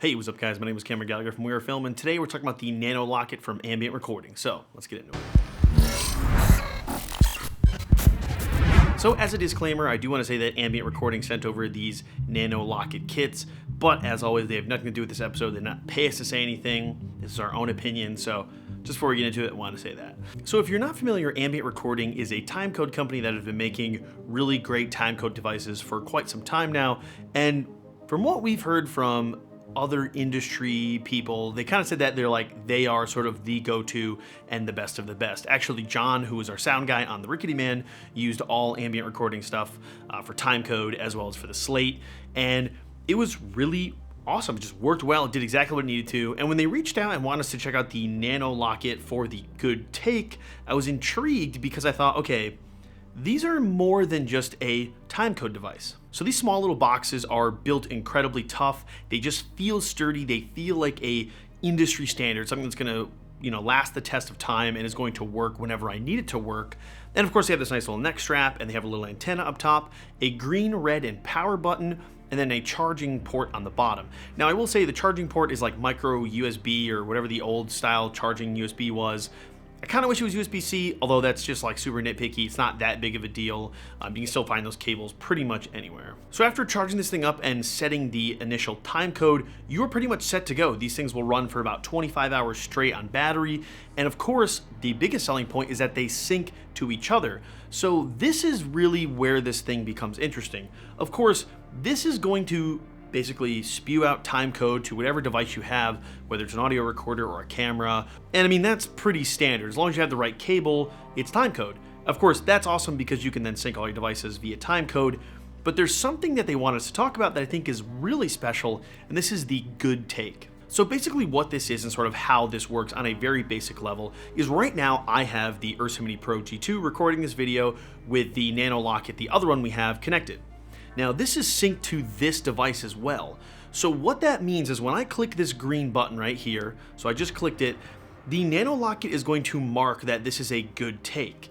Hey, what's up guys? My name is Cameron Gallagher from We Are Film, and today we're talking about the Nano Lockit from Ambient Recording. So let's get into it. So as a disclaimer, I do want to say that Ambient Recording sent over these Nano Lockit kits, but as always, they have nothing to do with this episode. They did not pay us to say anything. This is our own opinion, so just before we get into it, I want to say that. So if you're not familiar, Ambient Recording is a timecode company that has been making really great timecode devices for quite some time now, and from what we've heard from other industry people, they kind of said that they are sort of the go-to and the best of the best. Actually, John, who was our sound guy on the Rickety Man, used all Ambient Recording stuff for timecode as well as for the slate, and it was really awesome. It just worked well. It did exactly what it needed to. And when they reached out and wanted us to check out the Nano Lockit for the good take, I was intrigued because I thought, okay, these are more than just a timecode device. So these small little boxes are built incredibly tough. They just feel sturdy. They feel like a industry standard, something that's gonna, last the test of time and is going to work whenever I need it to work. And of course they have this nice little neck strap, and they have a little antenna up top, a green, red, and power button, and then a charging port on the bottom. Now I will say the charging port is like micro USB or whatever the old style charging USB was. I kind of wish it was USB-C, although that's just like super nitpicky. It's not that big of a deal. You can still find those cables pretty much anywhere. So after charging this thing up and setting the initial time code, you're pretty much set to go. These things will run for about 25 hours straight on battery. And of course, the biggest selling point is that they sync to each other. So this is really where this thing becomes interesting. Of course, this is going to basically spew out time code to whatever device you have, whether it's an audio recorder or a camera. And I mean, that's pretty standard. As long as you have the right cable, it's time code. Of course, that's awesome because you can then sync all your devices via time code. But there's something that they want us to talk about that I think is really special, and this is the good take. So basically what this is and sort of how this works on a very basic level is right now I have the Ursa Mini Pro G2 recording this video with the Nano Lockit, the other one we have, connected. Now this is synced to this device as well. So what that means is when I click this green button right here, so I just clicked it, the Nano Lockit is going to mark that this is a good take.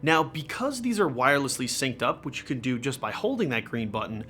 Now because these are wirelessly synced up, which you can do just by holding that green button,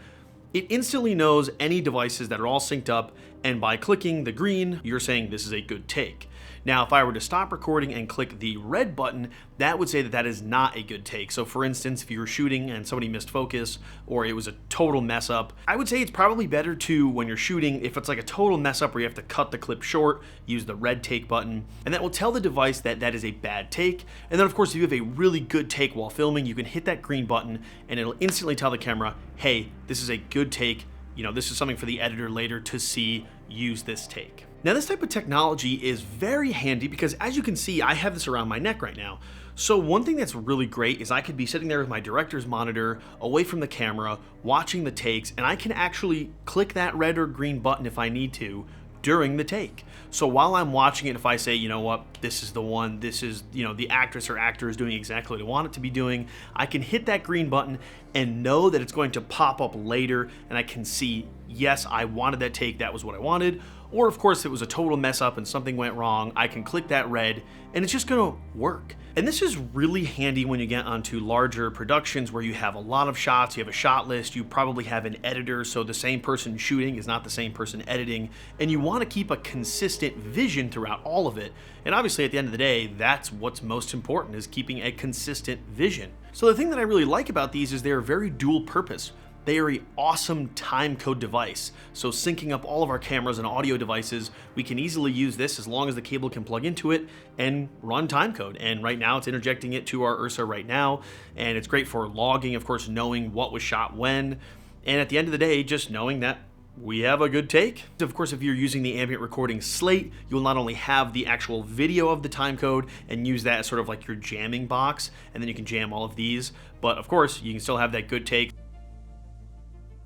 it instantly knows any devices that are all synced up, and by clicking the green, you're saying this is a good take. Now, if I were to stop recording and click the red button, that would say that that is not a good take. So for instance, if you were shooting and somebody missed focus or it was a total mess up, I would say it's probably better to, when you're shooting, if it's like a total mess up where you have to cut the clip short, use the red take button, and that will tell the device that that is a bad take. And then of course, if you have a really good take while filming, you can hit that green button and it'll instantly tell the camera, hey, this is a good take. This is something for the editor later to see, use this take. Now this type of technology is very handy because as you can see, I have this around my neck right now. So one thing that's really great is I could be sitting there with my director's monitor away from the camera, watching the takes, and I can actually click that red or green button if I need to during the take. So while I'm watching it, if I say, you know what, this is the one, this is, the actress or actor is doing exactly what I want it to be doing, I can hit that green button and know that it's going to pop up later and I can see, yes, I wanted that take, that was what I wanted. Or of course, it was a total mess up and something went wrong, I can click that red and it's just gonna work. And this is really handy when you get onto larger productions where you have a lot of shots, you have a shot list, you probably have an editor, so the same person shooting is not the same person editing, and you want to keep a consistent vision throughout all of it. And obviously at the end of the day, that's what's most important, is keeping a consistent vision. So the thing that I really like about these is they're very dual purpose. They are an awesome timecode device. So syncing up all of our cameras and audio devices, we can easily use this as long as the cable can plug into it and run timecode. And right now it's interjecting it to our Ursa right now. And it's great for logging, of course, knowing what was shot when. And at the end of the day, just knowing that we have a good take. Of course, if you're using the Ambient Recording slate, you'll not only have the actual video of the timecode and use that as sort of like your jamming box, and then you can jam all of these. But of course, you can still have that good take.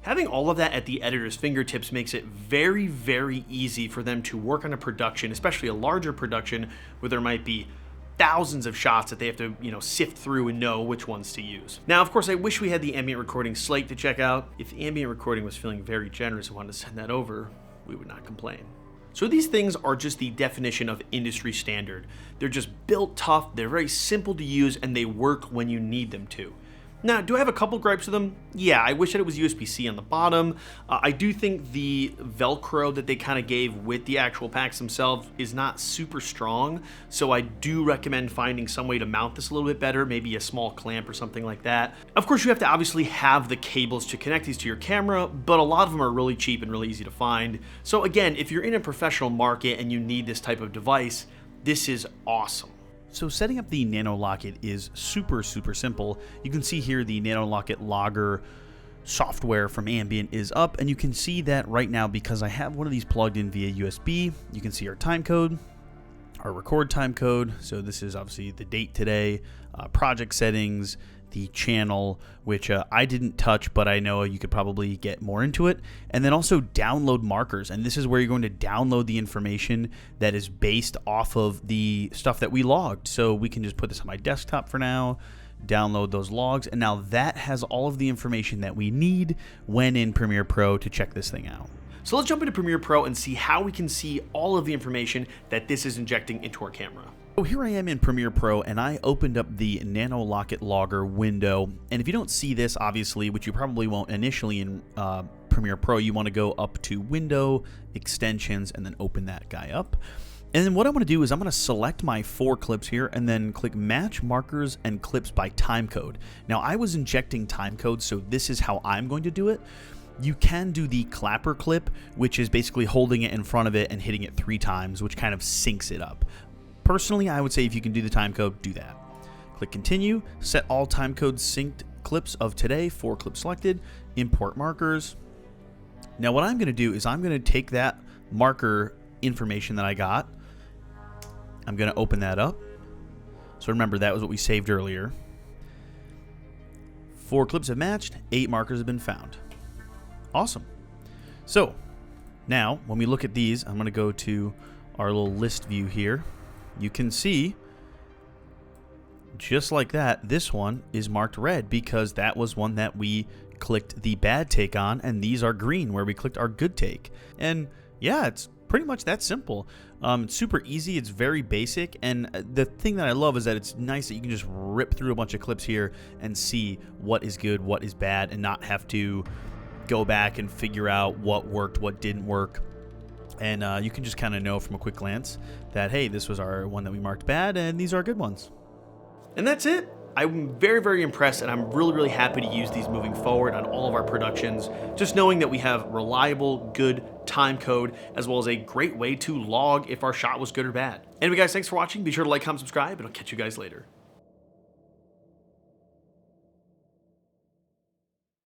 Having all of that at the editor's fingertips makes it very, very easy for them to work on a production, especially a larger production where there might be thousands of shots that they have to, sift through and know which ones to use. Now, of course, I wish we had the Ambient Recording slate to check out. If Ambient Recording was feeling very generous and wanted to send that over, we would not complain. So these things are just the definition of industry standard. They're just built tough, they're very simple to use, and they work when you need them to. Now, do I have a couple gripes with them? Yeah, I wish that it was USB-C on the bottom. I do think the Velcro that they kind of gave with the actual packs themselves is not super strong, so I do recommend finding some way to mount this a little bit better, maybe a small clamp or something like that. Of course, you have to obviously have the cables to connect these to your camera, but a lot of them are really cheap and really easy to find. So again, if you're in a professional market and you need this type of device, this is awesome. So setting up the Nano Lockit is super simple. You can see here the Nano Lockit logger software from Ambient is up, and you can see that right now because I have one of these plugged in via USB. You can see our time code, our record time code. So this is obviously the date today, project settings, the channel, which I didn't touch, but I know you could probably get more into it. And then also download markers. And this is where you're going to download the information that is based off of the stuff that we logged. So we can just put this on my desktop for now, download those logs. And now that has all of the information that we need when in Premiere Pro to check this thing out. So let's jump into Premiere Pro and see how we can see all of the information that this is injecting into our camera. So here I am in Premiere Pro, and I opened up the Nano Lockit logger window. And if you don't see this, obviously, which you probably won't initially in Premiere Pro, you want to go up to Window, Extensions, and then open that guy up. And then what I want to do is I'm going to select my 4 clips here and then click Match Markers and Clips by Timecode. Now, I was injecting timecode, so this is how I'm going to do it. You can do the clapper clip, which is basically holding it in front of it and hitting it 3 times, which kind of syncs it up. Personally, I would say if you can do the timecode, do that. Click Continue, set all timecode synced clips of today, 4 clips selected, import markers. Now what I'm going to do is I'm going to take that marker information that I got, I'm going to open that up. So remember, that was what we saved earlier. 4 clips have matched, 8 markers have been found. Awesome. So now when we look at these, I'm going to go to our little list view here. You can see, just like that, this one is marked red because that was one that we clicked the bad take on, and these are green where we clicked our good take. And yeah, it's pretty much that simple. It's super easy, it's very basic, and the thing that I love is that it's nice that you can just rip through a bunch of clips here and see what is good, what is bad, and not have to go back and figure out what worked, what didn't work. And you can just kind of know from a quick glance that, hey, this was our one that we marked bad, and these are good ones. And that's it. I'm very impressed, and I'm really happy to use these moving forward on all of our productions, just knowing that we have reliable, good time code, as well as a great way to log if our shot was good or bad. Anyway, guys, thanks for watching. Be sure to like, comment, subscribe, and I'll catch you guys later.